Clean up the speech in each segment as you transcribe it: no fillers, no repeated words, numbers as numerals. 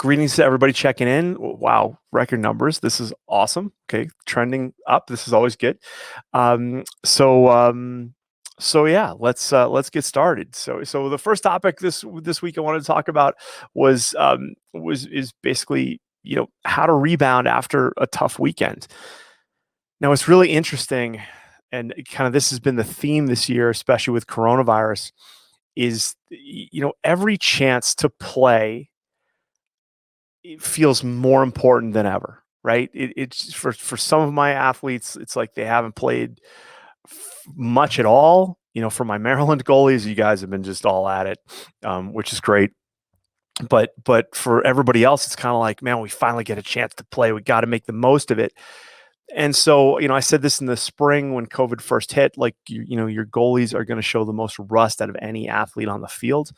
Greetings to everybody checking in. Wow, record numbers. This is awesome. Okay, trending up. This is always good. Um, so um, so yeah, let's get started. So the first topic this week I wanted to talk about is basically how to rebound after a tough weekend. Now it's really interesting, and kind of this has been the theme this year, especially with coronavirus. Is every chance to play it feels more important than ever, right? It's for some of my athletes, it's like they haven't played much at all. For my Maryland goalies, you guys have been just all at it, which is great. But for everybody else, it's kind of like, man, we finally get a chance to play. We got to make the most of it. And so, I said this in the spring when COVID first hit, like, your goalies are going to show the most rust out of any athlete on the field,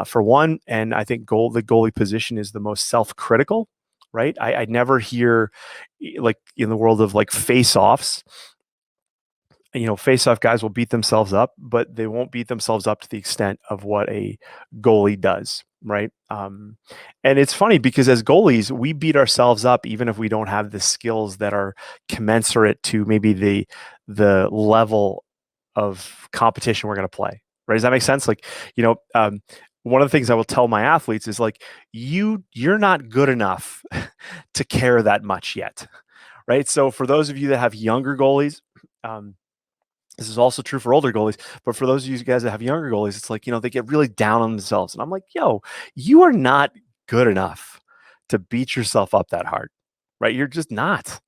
for one. And I think the goalie position is the most self-critical, right? I never hear, like, in the world of like face-offs, face-off guys will beat themselves up, but they won't beat themselves up to the extent of what a goalie does, right? And it's funny because as goalies, we beat ourselves up even if we don't have the skills that are commensurate to maybe the level of competition we're going to play, right? Does that make sense? Like, one of the things I will tell my athletes is like, you're not good enough to care that much yet, right? So for those of you that have younger goalies, this is also true for older goalies, but for those of you guys that have younger goalies, it's like, they get really down on themselves. And I'm like, yo, you are not good enough to beat yourself up that hard, right? You're just not.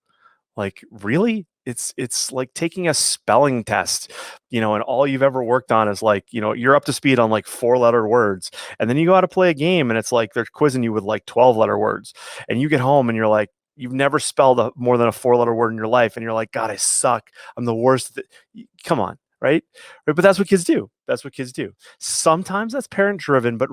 Like, really? It's like taking a spelling test, and all you've ever worked on is like, you're up to speed on like 4-letter words. And then you go out to play a game and it's like they're quizzing you with like 12-letter words. And you get home and you're like, you've never spelled more than a 4-letter word in your life. And you're like, God, I suck. I'm the worst. Come on. Right. But that's what kids do. That's what kids do. Sometimes that's parent driven, but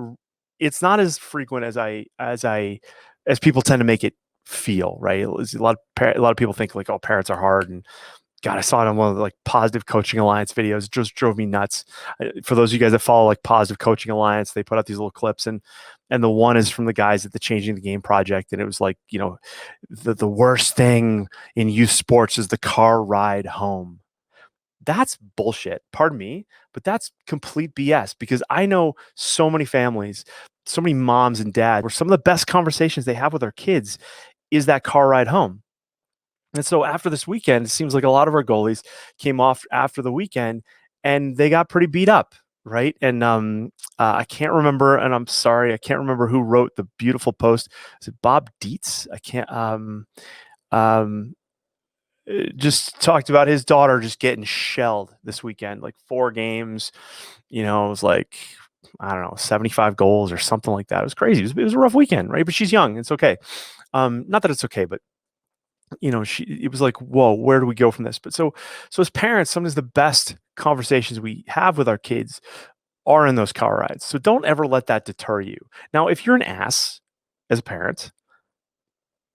it's not as frequent as people tend to make it feel, right? A lot of people think like, oh, parents are hard. And God, I saw it on one of the like Positive Coaching Alliance videos. It just drove me nuts. For those of you guys that follow like Positive Coaching Alliance, they put out these little clips, and the one is from the guys at the Changing the Game project, and it was like, the worst thing in youth sports is the car ride home. That's bullshit. Pardon me, but that's complete BS, because I know so many families, so many moms and dads, where some of the best conversations they have with their kids is that car ride home. And so after this weekend, it seems like a lot of our goalies came off after the weekend and they got pretty beat up, right? And I can't remember, and I'm sorry, I can't remember who wrote the beautiful post. Is it Bob Dietz? I can't. Just talked about his daughter just getting shelled this weekend, like 4 games. It was like, I don't know, 75 goals or something like that. It was crazy. It was a rough weekend, right? But she's young. It's okay. Not that it's okay, but it was like, whoa, where do we go from this? But so as parents, sometimes the best conversations we have with our kids are in those car rides. So don't ever let that deter you. Now, if you're an ass as a parent,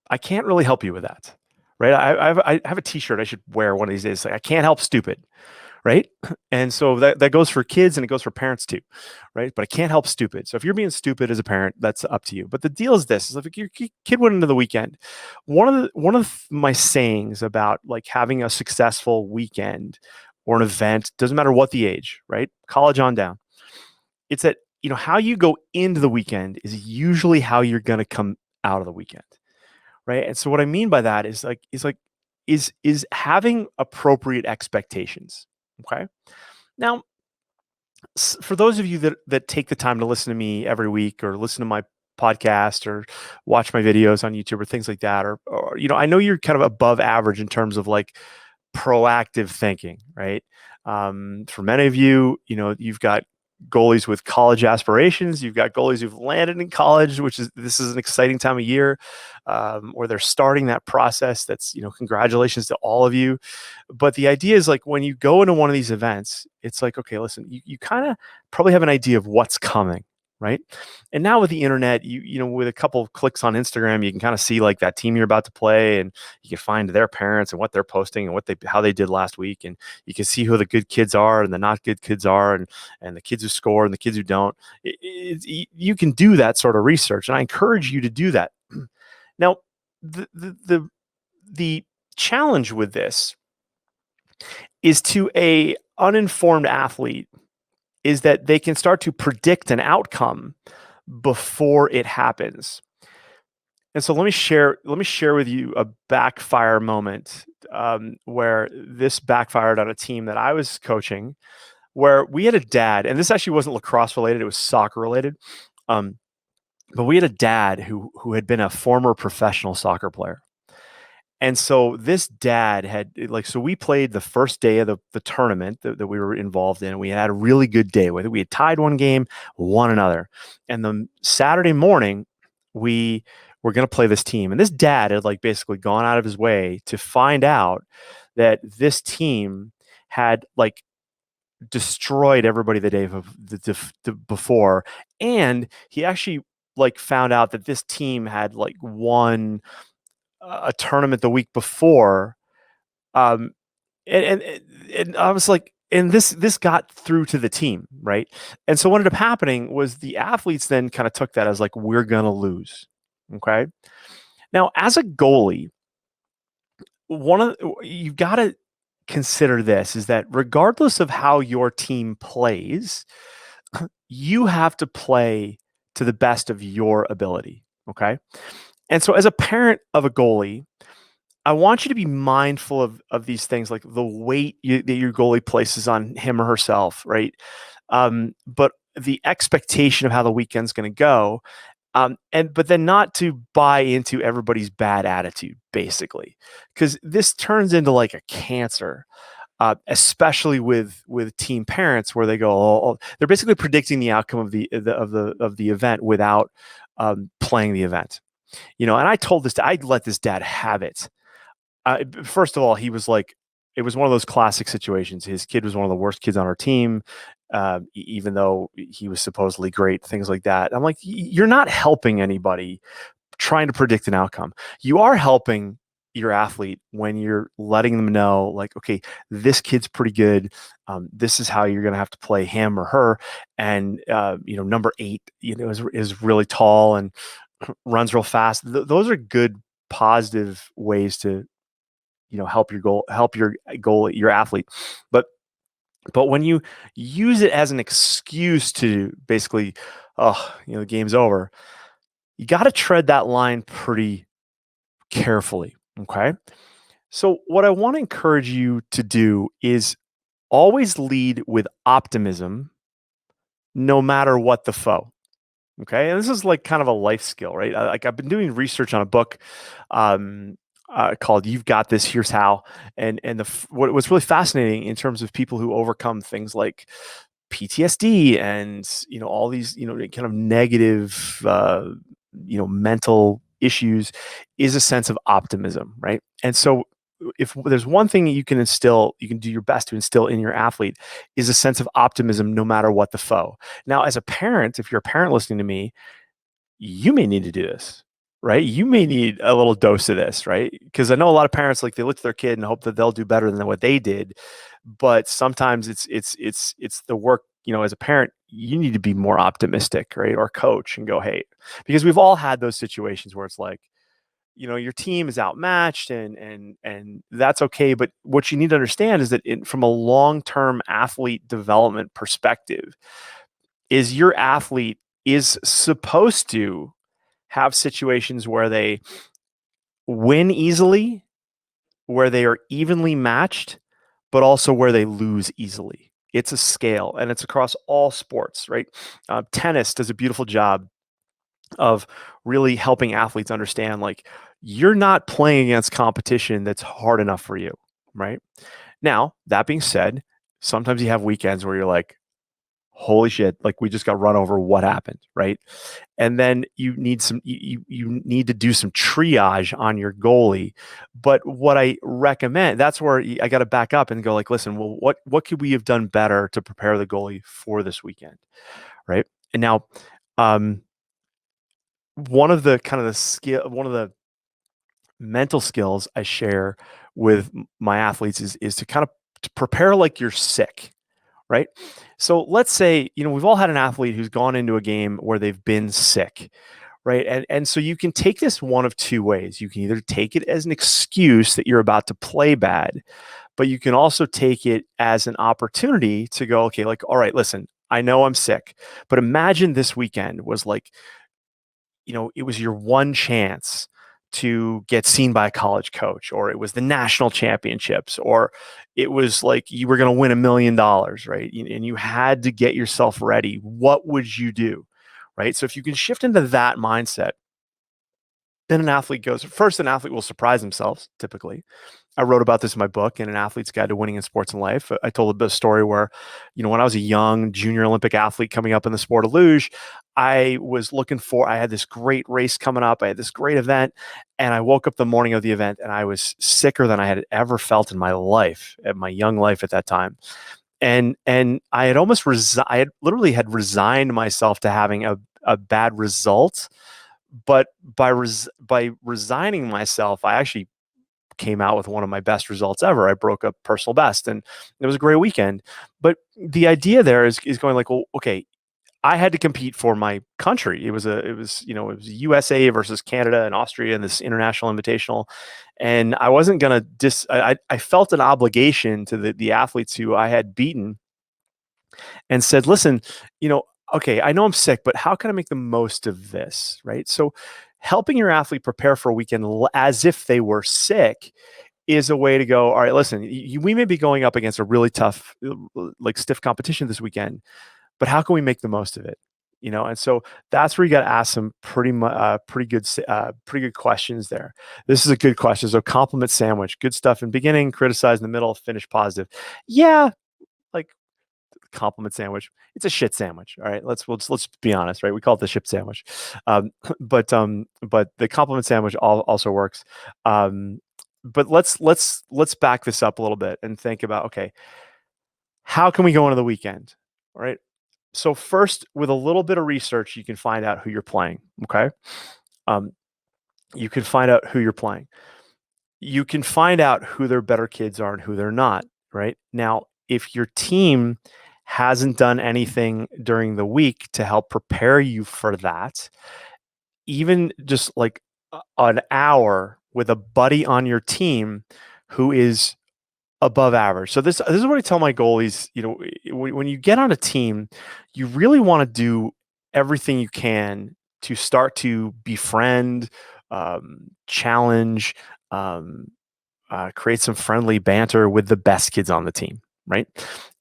I can't really help you with that, right? I have a t-shirt I should wear one of these days. Like, I can't help stupid, right? And so that goes for kids and it goes for parents too, right? But I can't help stupid. So if you're being stupid as a parent, that's up to you. But the deal is this: is if your kid went into the weekend, one of my sayings about like having a successful weekend or an event, doesn't matter what the age, right? College on down. It's that, how you go into the weekend is usually how you're going to come out of the weekend, right? And so what I mean by that is having appropriate expectations. Okay. Now, for those of you that take the time to listen to me every week, or listen to my podcast, or watch my videos on YouTube, or things like that, or I know you're kind of above average in terms of like proactive thinking, right? For many of you, you've got goalies with college aspirations. You've got goalies who've landed in college, this is an exciting time of year, where they're starting that process. That's, congratulations to all of you. But the idea is like, when you go into one of these events, it's like, okay, listen, you kind of probably have an idea of what's coming, right? And now with the internet, with a couple of clicks on Instagram, you can kind of see like that team you're about to play, and you can find their parents and what they're posting and how they did last week, and you can see who the good kids are and the not good kids are, and the kids who score and the kids who don't. You can do that sort of research, and I encourage you to do that. Now, the challenge with this is to a uninformed athlete is that they can start to predict an outcome before it happens. And so let me share with you a backfire moment where this backfired on a team that I was coaching, where we had a dad, and this actually wasn't lacrosse related; it was soccer related. But we had a dad who had been a former professional soccer player. And so this dad had so we played the first day of the tournament that we were involved in. We had a really good day with it. We had tied one game, won another. And the Saturday morning, we were going to play this team. And this dad had basically gone out of his way to find out that this team had destroyed everybody the day before. And he actually found out that this team had won a tournament the week before, and I was like, and this got through to the team, right? And so what ended up happening was the athletes then kind of took that as we're gonna lose. Okay. Now, as a goalie, you've got to consider this is that regardless of how your team plays, you have to play to the best of your ability. Okay. And so as a parent of a goalie, I want you to be mindful of these things, like the weight that your goalie places on him or herself, right? But the expectation of how the weekend's going to go, but then not to buy into everybody's bad attitude, basically, because this turns into like a cancer. Especially with team parents, where they go, they're basically predicting the outcome of the event without playing the event. And I let this dad have it. First of all, he was it was one of those classic situations. His kid was one of the worst kids on our team, even though he was supposedly great, things like that. I'm like, you're not helping anybody trying to predict an outcome. You are helping your athlete when you're letting them know, okay, this kid's pretty good. This is how you're going to have to play him or her. And, number 8, is really tall and runs real fast. Those are good, positive ways to, help your athlete. But when you use it as an excuse to basically, the game's over, you got to tread that line pretty carefully. Okay. So what I want to encourage you to do is always lead with optimism, no matter what the foe. Okay. And this is kind of a life skill, right? I've been doing research on a book called "You've Got This, Here's How." And what was really fascinating in terms of people who overcome things like PTSD and, all these, kind of negative, mental issues, is a sense of optimism, right? And so if there's one thing you can do your best to instill in your athlete, is a sense of optimism no matter what the foe. Now, as a parent, if you're a parent listening to me, you may need to do this, right? You may need a little dose of this, right? Because I know a lot of parents, they look at their kid and hope that they'll do better than what they did. But sometimes it's the work, as a parent, you need to be more optimistic, right? Or coach and go, hey, because we've all had those situations where it's your team is outmatched, and that's okay. But what you need to understand is that from a long-term athlete development perspective, is your athlete is supposed to have situations where they win easily, where they are evenly matched, but also where they lose easily. It's a scale, and it's across all sports, right? Tennis does a beautiful job of really helping athletes understand, you're not playing against competition that's hard enough for you, right? Now, that being said, sometimes you have weekends where you're like, holy shit, we just got run over, what happened, right? And then you need to do some triage on your goalie. But what I recommend, that's where I got to back up and go, listen, well, what could we have done better to prepare the goalie for this weekend, right? And now Um, one of the kind of the skill, one of the mental skills I share with my athletes is to kind of to prepare like you're sick, right? So let's say, we've all had an athlete who's gone into a game where they've been sick, right? And so you can take this one of two ways. You can either take it as an excuse that you're about to play bad, but you can also take it as an opportunity to go, okay, like, all right, listen, I know I'm sick, but imagine this weekend was like, it was your one chance to get seen by a college coach, or it was the national championships, or it was like you were going to win $1 million, right? And you had to get yourself ready. What would you do? Right. So if you can shift into that mindset, then an athlete will surprise themselves typically. I wrote about this in my book, in An Athlete's Guide to Winning in Sports and Life. I told a bit of story where, when I was a young junior Olympic athlete coming up in the sport of luge, I had this great race coming up. I had this great event, and I woke up the morning of the event and I was sicker than I had ever felt in my life, at my young life at that time. And I had I had literally had resigned myself to having a bad result. But by resigning myself, I actually came out with one of my best results ever. I broke a personal best, and it was a great weekend. But the idea there is going like, well, okay, I had to compete for my country. It was USA versus Canada and Austria in this international invitational, and I wasn't gonna I felt an obligation to the athletes who I had beaten, and said, listen, okay, I know I'm sick, but how can I make the most of this, right? So helping your athlete prepare for a weekend as if they were sick is a way to go, all right, listen, we may be going up against a really tough, like stiff competition this weekend, but how can we make the most of it? And so that's where you got to ask some pretty good questions there. This is a good question. So compliment sandwich, good stuff in beginning, criticize in the middle, finish positive. Yeah, like compliment sandwich. It's a shit sandwich. All right, let's be honest, right? We call it the shit sandwich, but the compliment sandwich also works. But let's back this up a little bit and think about, okay, how can we go into the weekend? All right. So first, with a little bit of research, you can find out who you're playing. Okay. Um, you can find out who you're playing. You can find out who their better kids are and who they're not. Right now, if your team hasn't done anything during the week to help prepare you for that, even just like an hour with a buddy on your team who is above average. So this is what I tell my goalies. When you get on a team, you really want to do everything you can to start to befriend, challenge, um, create some friendly banter with the best kids on the team, right?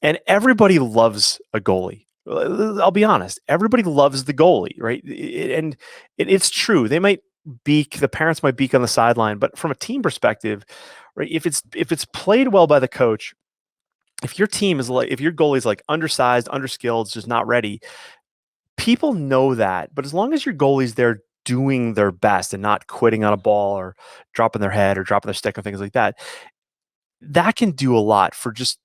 And everybody loves a goalie. I'll be honest, everybody loves the goalie, right? And it's true. The parents might beak on the sideline, but from a team perspective, right? If it's played well by the coach, if your goalie is like undersized, underskilled, just not ready, people know that. But as long as your goalie's there doing their best and not quitting on a ball or dropping their head or dropping their stick and things like that, that can do a lot for just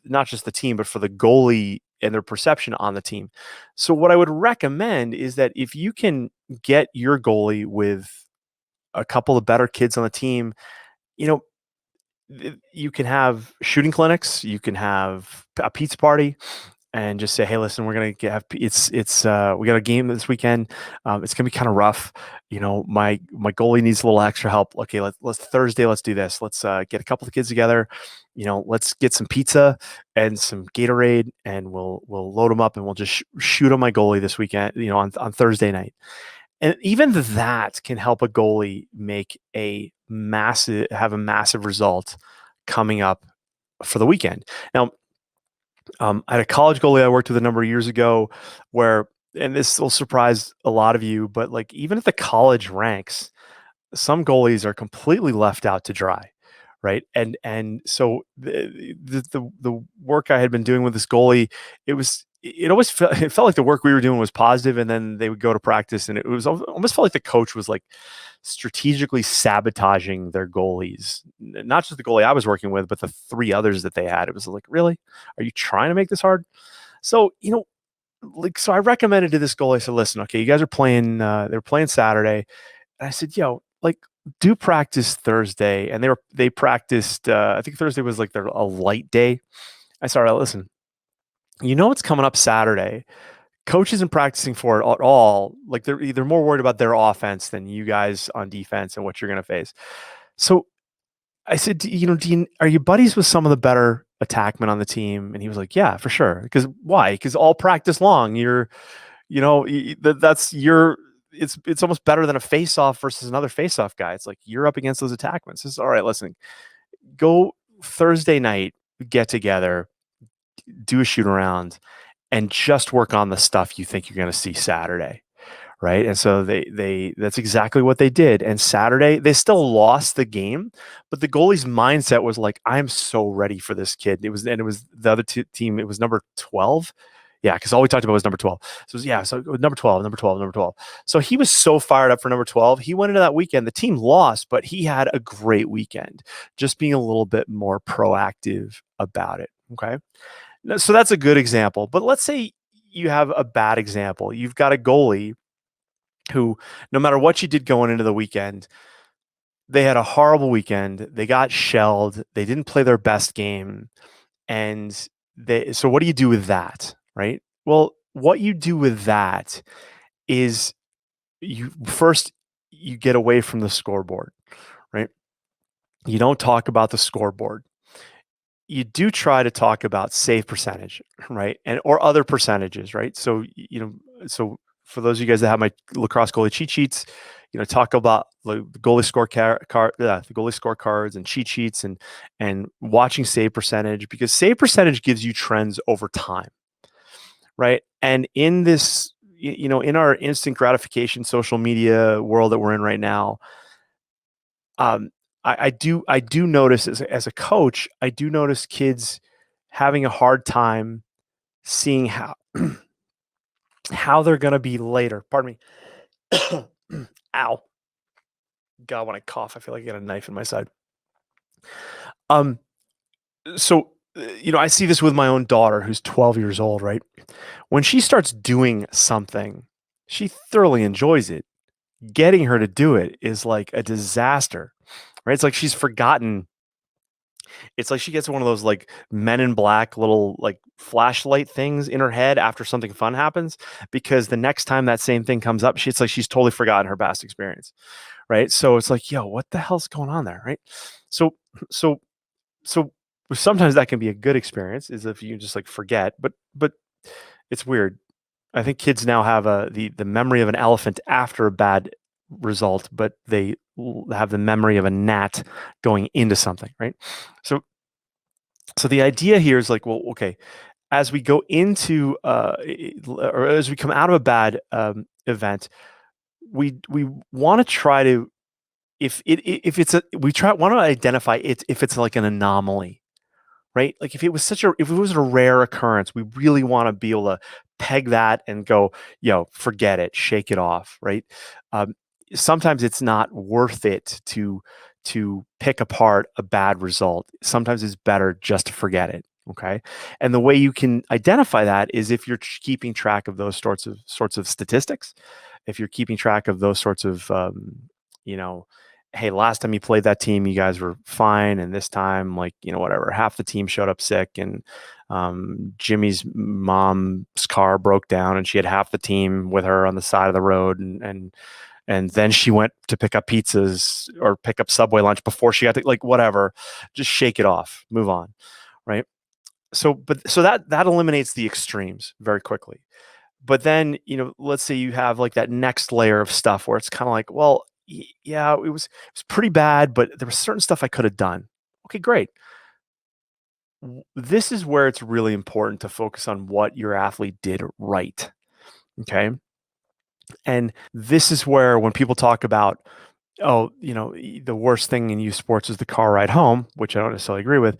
not just the team, but for the goalie and their perception on the team. So what I would recommend is that if you can get your goalie with a couple of better kids on the team, you know, you can have shooting clinics, you can have a pizza party, and just say, hey, listen, we're gonna we got a game this weekend. It's gonna be kind of rough. My goalie needs a little extra help. Okay, let's Thursday, let's do this. Let's get a couple of kids together. Let's get some pizza and some Gatorade, and we'll load them up, and we'll just shoot on my goalie this weekend. On Thursday night, and even that can help a goalie have a massive result coming up for the weekend. Now, I had a college goalie I worked with a number of years ago where, and this will surprise a lot of you, but like even at the college ranks, some goalies are completely left out to dry, right? And so the work I had been doing with this goalie, it felt like the work we were doing was positive, and then they would go to practice, and it was almost felt like the coach was like strategically sabotaging their goalies, not just the goalie I was working with, but the three others that they had. It was like, really, are you trying to make this hard? So like, so I recommended to this goalie, I said, listen, okay, you guys are playing, they're playing Saturday. And I said, yo, like, do practice Thursday. And they practiced, I think Thursday was like a light day. I said, all right, listen, you know, it's coming up Saturday. Coach isn't practicing for it at all. Like, they're more worried about their offense than you guys on defense and what you're going to face. So I said, you know, are you buddies with some of the better attackmen on the team? And he was like, yeah, for sure. Because why? Because all practice long, you know, that's your. It's almost better than a face-off versus another face-off guy. It's like you're up against those attackmen. So it's all right. Listen, go Thursday night, get together, do a shoot around, and just work on the stuff you think you're going to see Saturday. Right. And so that's exactly what they did. And Saturday, they still lost the game, but the goalie's mindset was like, I'm so ready for this kid. It was the other team, it was number 12. Yeah, because all we talked about was number 12. So yeah, so number 12, number 12, number 12. So he was so fired up for number 12. He went into that weekend. The team lost, but he had a great weekend, just being a little bit more proactive about it. Okay. So that's a good example. But let's say you have a bad example. You've got a goalie who, no matter what you did going into the weekend, they had a horrible weekend. They got shelled. They didn't play their best game. And so what do you do with that? Right? Well, what you do with that is you get away from the scoreboard, right? You don't talk about the scoreboard. You do try to talk about save percentage, right? And or other percentages, right? So, you know, so for those of you guys that have my lacrosse goalie cheat sheets, you know, talk about the goalie the goalie scorecards and cheat sheets and watching save percentage, because save percentage gives you trends over time, right? And in this, you know, in our instant gratification social media world that we're in right now, um, I do notice as a coach, I do notice kids having a hard time seeing how they're going to be later. Pardon me. Ow. God, when I cough, I feel like I got a knife in my side. Um, so you know, I see this with my own daughter who's 12 years old, right? When she starts doing something, she thoroughly enjoys it. Getting her to do it is like a disaster, right? It's like she's forgotten. It's like she gets one of those like Men in Black little like flashlight things in her head after something fun happens, because the next time that same thing comes up, it's like she's totally forgotten her past experience, right? So it's like, yo, what the hell's going on there, right? So so so sometimes that can be a good experience, is if you just like forget, but it's weird. I think kids now have the memory of an elephant after a bad result, but they have the memory of a gnat going into something, right? So so the idea here is like, well, okay, as we go into or as we come out of a bad event, we want to try to, if it's a we try want to identify it if it's like an anomaly, right? Like if it was a rare occurrence, we really want to be able to peg that and go, yo, forget it, shake it off, right? Um, Sometimes it's not worth it to pick apart a bad result. Sometimes it's better just to forget it. Okay. And the way you can identify that is if you're keeping track of those sorts of statistics, if you're keeping track of those sorts of, you know, hey, last time you played that team, you guys were fine. And this time, like, you know, whatever, half the team showed up sick, and Jimmy's mom's car broke down and she had half the team with her on the side of the road. And then she went to pick up pizzas or pick up Subway lunch before she got to, like, whatever, just shake it off, move on. Right. So that eliminates the extremes very quickly. But then, you know, let's say you have like that next layer of stuff where it's kind of like, well, yeah, it was pretty bad, but there was certain stuff I could have done. Okay, great. This is where it's really important to focus on what your athlete did right. Okay. And this is where when people talk about, oh, you know, the worst thing in youth sports is the car ride home, which I don't necessarily agree with,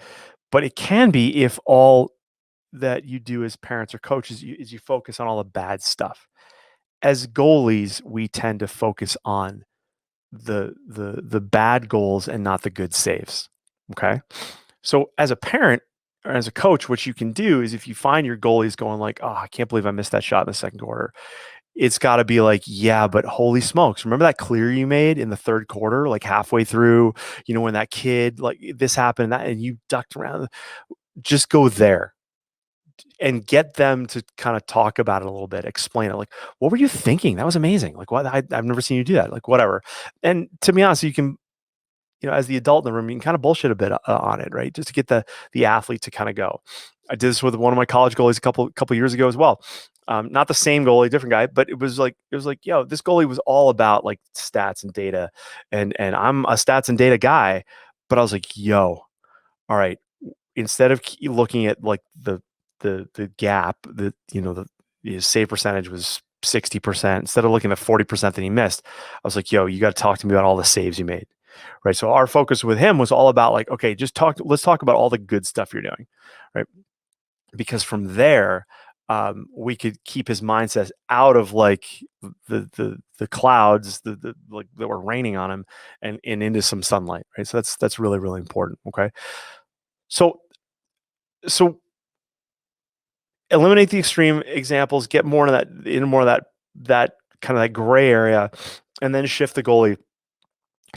but it can be if all that you do as parents or coaches is you focus on all the bad stuff. As goalies, we tend to focus on the bad goals and not the good saves. Okay. So as a parent, as a coach, what you can do is if you find your goalies going like, oh, I can't believe I missed that shot in the second quarter. It's got to be like, yeah, but holy smokes. Remember that clear you made in the third quarter, like halfway through, when that kid, like this happened, and you ducked around. Just go there and get them to kind of talk about it a little bit, explain it. Like, what were you thinking? That was amazing. Like, what? I've never seen you do that. Like, whatever. And to be honest, you can, as the adult in the room, you can kind of bullshit a bit on it, right? Just to get the athlete to kind of go. I did this with one of my college goalies a couple years ago as well. Not the same goalie, different guy, but it was like, yo, this goalie was all about like stats and data, and I'm a stats and data guy, but I was like, yo, all right, instead of looking at like the gap, his save percentage was 60%. Instead of looking at 40% that he missed, I was like, yo, you got to talk to me about all the saves you made. Right. So our focus with him was all about like, okay, let's talk about all the good stuff you're doing. Right. Because from there, we could keep his mindset out of like the clouds like that were raining on him and into some sunlight. Right. So that's really, really important. Okay. So eliminate the extreme examples, get more into more of that kind of that gray area, and then shift the goalie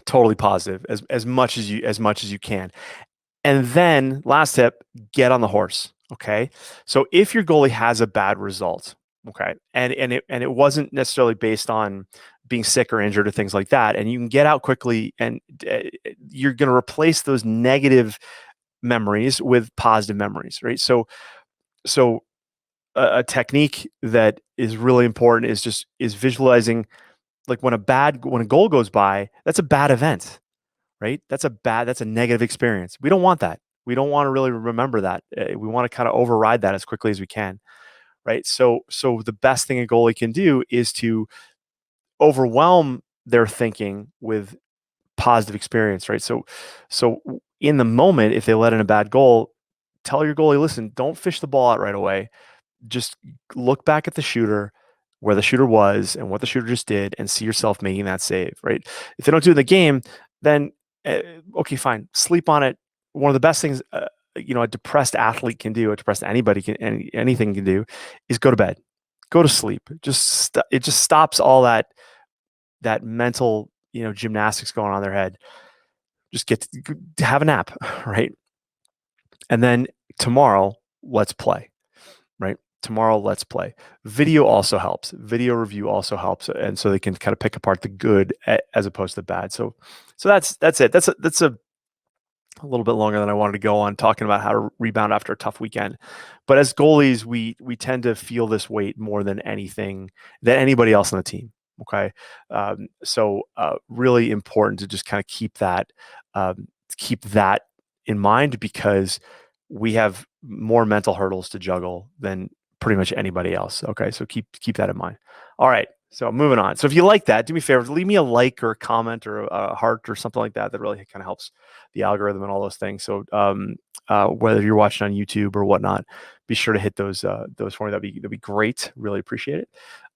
totally positive as much as you can. And then last tip, get on the horse. Okay. So if your goalie has a bad result, okay, and it wasn't necessarily based on being sick or injured or things like that, and you can get out quickly, and you're going to replace those negative memories with positive memories, right? So a technique that is really important is visualizing, like when a goal goes by, that's a bad event, right? That's a negative experience. We don't want that. We don't want to really remember that. We want to kind of override that as quickly as we can, right? So the best thing a goalie can do is to overwhelm their thinking with positive experience, right? So in the moment, if they let in a bad goal, tell your goalie, listen, don't fish the ball out right away. Just look back at the shooter, where the shooter was and what the shooter just did, and see yourself making that save, right? If they don't do it in the game, then okay, fine, sleep on it. One of the best things a depressed athlete can do, a depressed anybody can, anything can do, is go to bed, go to sleep. It just stops all that mental gymnastics going on in their head. Just get to have a nap, right? And then tomorrow, let's play. Right? Tomorrow, let's play. Video also helps. Video review also helps, and so they can kind of pick apart the good as opposed to the bad. So that's it. That's a little bit longer than I wanted to go on talking about how to rebound after a tough weekend. But as goalies, we tend to feel this weight more than anybody else on the team. Okay, so really important to just kind of keep that in mind, because we have more mental hurdles to juggle than pretty much anybody else. Okay, so keep that in mind. All right, so moving on. So if you like that, do me a favor, leave me a like or a comment or a heart or something like that. That really kind of helps the algorithm and all those things. So whether you're watching on YouTube or whatnot, be sure to hit those for me. That'd be great. Really appreciate it.